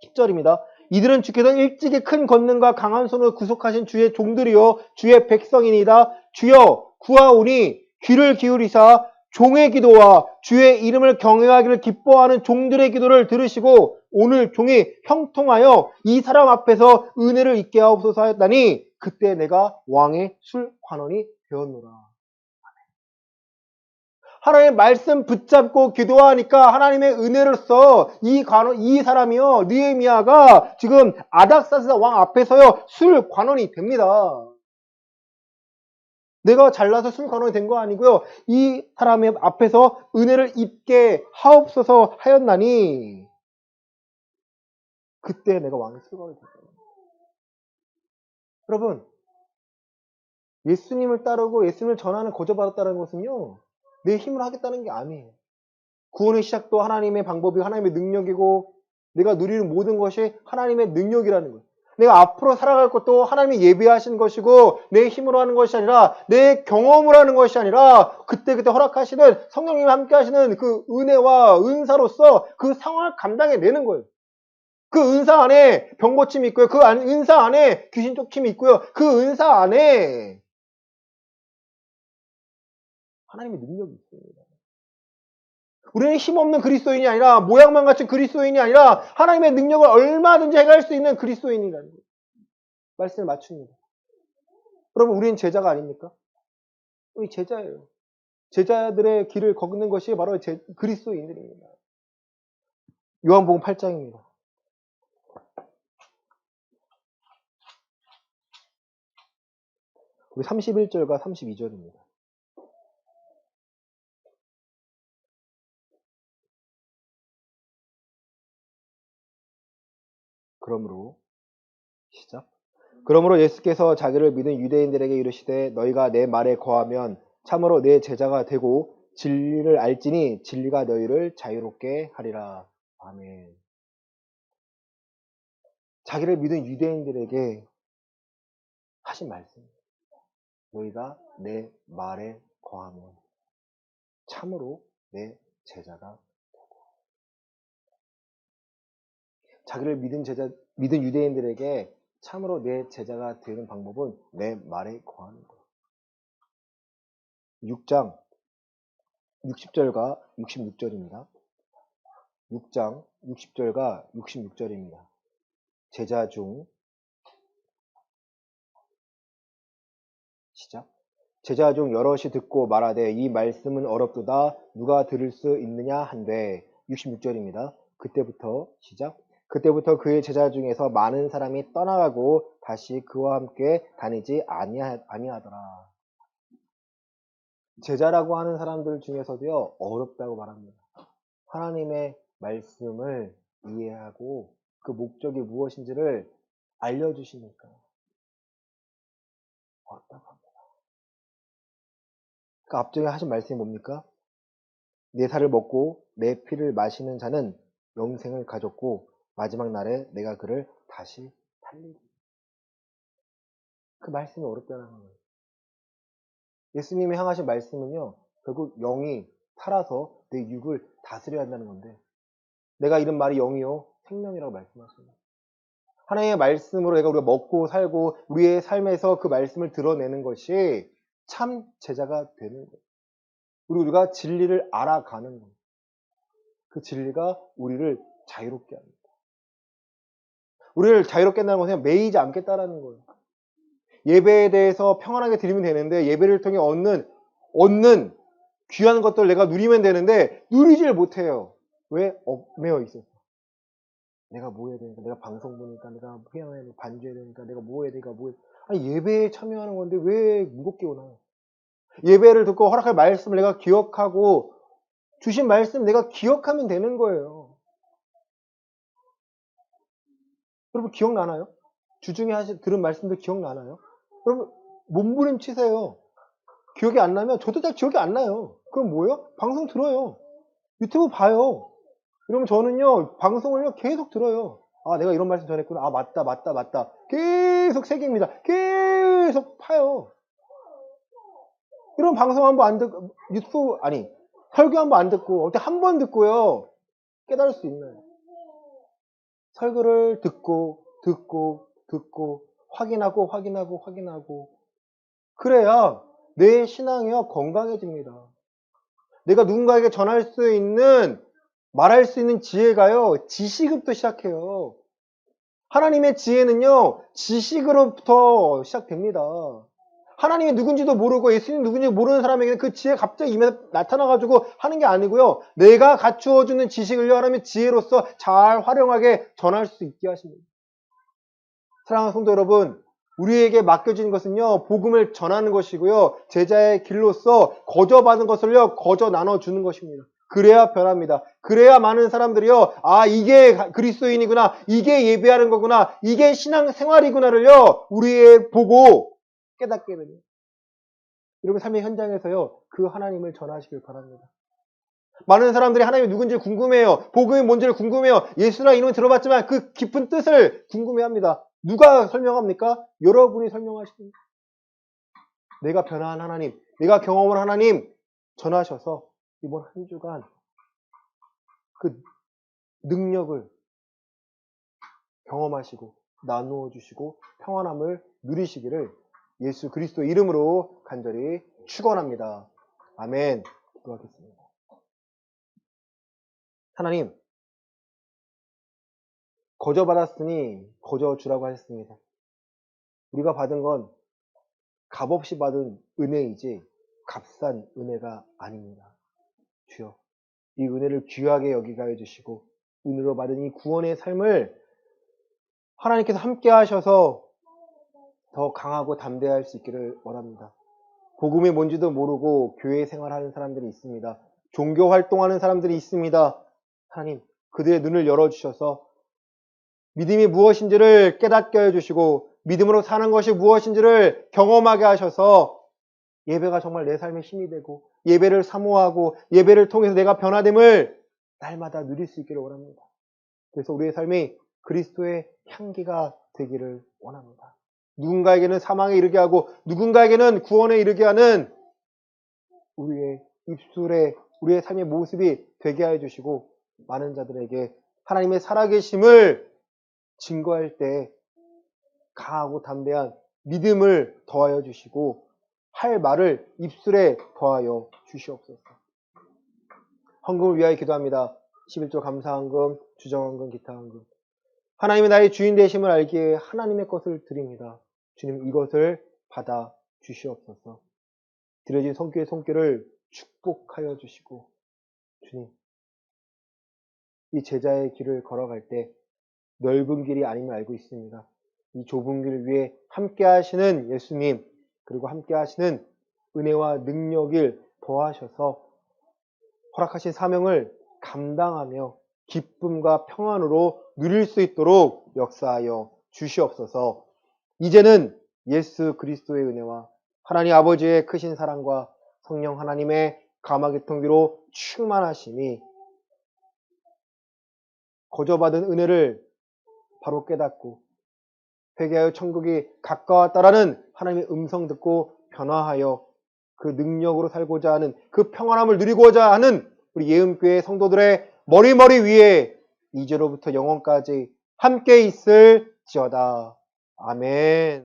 10절입니다. 이들은 주께서 일찍이 큰 권능과 강한 손으로 구속하신 주의 종들이요 주의 백성이니이다. 주여 구하오니 귀를 기울이사 종의 기도와 주의 이름을 경외하기를 기뻐하는 종들의 기도를 들으시고 오늘 종이 형통하여 이 사람 앞에서 은혜를 입게 하옵소서 하였다니 그때 내가 왕의 술 관원이 되었노라. 하나님의 말씀 붙잡고 기도하니까 하나님의 은혜로서 이 사람이요, 느헤미야가 지금 아닥사스다 왕 앞에서요, 술 관원이 됩니다. 내가 잘나서 술 관원이 된 거 아니고요, 이 사람의 앞에서 은혜를 입게 하옵소서 하였나니, 그때 내가 왕의 술 관원이 됐다. 여러분, 예수님을 따르고 예수님을 전하는 거저받았다는 것은요, 내 힘으로 하겠다는 게 아니에요. 구원의 시작도 하나님의 방법이 하나님의 능력이고 내가 누리는 모든 것이 하나님의 능력이라는 거예요. 내가 앞으로 살아갈 것도 하나님이 예비하신 것이고 내 힘으로 하는 것이 아니라 내 경험으로 하는 것이 아니라 그때그때 허락하시는 성령님이 함께 하시는 그 은혜와 은사로서 그 상황을 감당해내는 거예요. 그 은사 안에 병고침이 있고요. 그 은사 안에 귀신 쫓김이 있고요. 그 은사 안에 하나님의 능력이 있습니다. 우리는 힘없는 그리스도인이 아니라 모양만 갖춘 그리스도인이 아니라 하나님의 능력을 얼마든지 행할 수 있는 그리스도인이라는 거예요. 말씀을 맞춥니다. 여러분 우리는 제자가 아닙니까? 우리 제자예요. 제자들의 길을 걷는 것이 바로 그리스도인들입니다. 요한복음 8장입니다. 우리 31절과 32절입니다. 그러므로 시작. 그러므로 예수께서 자기를 믿은 유대인들에게 이르시되 너희가 내 말에 거하면 참으로 내 제자가 되고 진리를 알지니 진리가 너희를 자유롭게 하리라. 아멘. 자기를 믿은 유대인들에게 하신 말씀입니다. 너희가 내 말에 거하면 참으로 내 제자가 되고. 자기를 믿은 유대인들에게 참으로 내 제자가 되는 방법은 내 말에 거하는 거예요. 6장 60절과 66절입니다. 6장 60절과 66절입니다. 제자 중 시작. 제자 중 여럿이 듣고 말하되 이 말씀은 어렵도다 누가 들을 수 있느냐 한데 66절입니다. 그때부터 시작. 그때부터 그의 제자 중에서 많은 사람이 떠나가고 다시 그와 함께 다니지 아니하더라. 제자라고 하는 사람들 중에서도요 어렵다고 말합니다. 하나님의 말씀을 이해하고 그 목적이 무엇인지를 알려주시니까 어렵다고 합니다. 그 앞쪽에 하신 말씀이 뭡니까? 내 살을 먹고 내 피를 마시는 자는 영생을 가졌고 마지막 날에 내가 그를 다시 살리리. 그 말씀이 어렵다는 거예요. 예수님이 향하신 말씀은요 결국 영이 살아서 내 육을 다스려야 한다는 건데 내가 이런 말이 영이요 생명이라고 말씀하십니다. 하나님의 말씀으로 우리가 먹고 살고 우리의 삶에서 그 말씀을 드러내는 것이 참 제자가 되는 거예요. 우리가 진리를 알아가는 거예요. 그 진리가 우리를 자유롭게 합니다. 우리를 자유롭게 한다는 것은 매이지 않겠다라는 거예요. 예배에 대해서 평안하게 드리면 되는데 예배를 통해 얻는 귀한 것들 내가 누리면 되는데 누리질 못해요. 왜? 얽매여 있어서. 내가 뭐 해야 되니까, 내가 방송 보니까, 내가 회양해야 되니까, 반주해야 되니까, 내가 뭐 해야 되니까, 아니 예배에 참여하는 건데 왜 무겁게 오나요? 예배를 듣고 허락할 말씀을 내가 기억하고 주신 말씀 내가 기억하면 되는 거예요. 여러분 기억나나요? 주중에 들은 말씀도 기억나나요? 여러분 몸부림치세요. 기억이 안 나면 저도 잘 기억이 안 나요. 그럼 뭐예요? 방송 들어요. 유튜브 봐요. 이러면 저는요 방송을요 계속 들어요. 아 내가 이런 말씀 전했구나. 아 맞다. 계속 새깁니다. 계속 파요. 이런 방송 한번 안 듣고 설교 한번 안 듣고 어때 한 번 듣고요 깨달을 수 있나요? 설교를 듣고 확인하고 그래야 내 신앙이요 건강해집니다. 내가 누군가에게 전할 수 있는 말할 수 있는 지혜가요 지식부터 시작해요. 하나님의 지혜는요 지식으로부터 시작됩니다. 하나님이 누군지도 모르고 예수님 누군지 모르는 사람에게는 그 지혜가 갑자기 입에 나타나가지고 하는 게 아니고요. 내가 갖추어주는 지식을요 하나님의 지혜로서 잘 활용하게 전할 수 있게 하십니다. 사랑하는 성도 여러분, 우리에게 맡겨진 것은요 복음을 전하는 것이고요 제자의 길로서 거저받은 것을요 거저 나눠주는 것입니다. 그래야 변합니다. 그래야 많은 사람들이요 아 이게 그리스도인이구나, 이게 예배하는 거구나, 이게 신앙생활이구나를요 우리의 보고 깨닫게 됩니다. 여러분 삶의 현장에서요 그 하나님을 전하시길 바랍니다. 많은 사람들이 하나님이 누군지 궁금해요. 복음이 뭔지를 궁금해요. 예수라 이름을 들어봤지만 그 깊은 뜻을 궁금해합니다. 누가 설명합니까? 여러분이 설명하십니다. 내가 변화한 하나님, 내가 경험한 하나님 전하셔서 이번 한 주간 그 능력을 경험하시고 나누어 주시고 평안함을 누리시기를 예수 그리스도 이름으로 간절히 축원합니다. 아멘. 기도하겠습니다. 하나님, 거저 받았으니 거저 주라고 하셨습니다. 우리가 받은 건 값없이 받은 은혜이지 값싼 은혜가 아닙니다. 주여, 이 은혜를 귀하게 여기게 해주시고 은혜로 받은 이 구원의 삶을 하나님께서 함께 하셔서 더 강하고 담대할 수 있기를 원합니다. 복음이 뭔지도 모르고 교회 생활하는 사람들이 있습니다. 종교 활동하는 사람들이 있습니다. 하나님, 그들의 눈을 열어주셔서 믿음이 무엇인지를 깨닫게 해주시고 믿음으로 사는 것이 무엇인지를 경험하게 하셔서 예배가 정말 내 삶의 힘이 되고 예배를 사모하고 예배를 통해서 내가 변화됨을 날마다 누릴 수 있기를 원합니다. 그래서 우리의 삶이 그리스도의 향기가 되기를 원합니다. 누군가에게는 사망에 이르게 하고 누군가에게는 구원에 이르게 하는 우리의 입술에 우리의 삶의 모습이 되게 해주시고 많은 자들에게 하나님의 살아계심을 증거할 때 강하고 담대한 믿음을 더하여 주시고 할 말을 입술에 더하여 주시옵소서. 헌금을 위하여 기도합니다. 11조 감사헌금, 주정헌금, 기타헌금. 하나님이 나의 주인 되심을 알기에 하나님의 것을 드립니다. 주님, 이것을 받아 주시옵소서. 드려진 손길의 손길을 축복하여 주시고, 주님, 이 제자의 길을 걸어갈 때 넓은 길이 아님을 알고 있습니다. 이 좁은 길을 위해 함께 하시는 예수님, 그리고 함께 하시는 은혜와 능력을 더하셔서 허락하신 사명을 감당하며 기쁨과 평안으로 누릴 수 있도록 역사하여 주시옵소서. 이제는 예수 그리스도의 은혜와 하나님 아버지의 크신 사랑과 성령 하나님의 감화교통기로 충만하심이 거저받은 은혜를 바로 깨닫고 회개하여 천국이 가까웠다라는 하나님의 음성 듣고 변화하여 그 능력으로 살고자 하는 그 평안함을 누리고자 하는 우리 예음교회 성도들의 머리 위에 이제로부터 영원까지 함께 있을지어다. 아멘.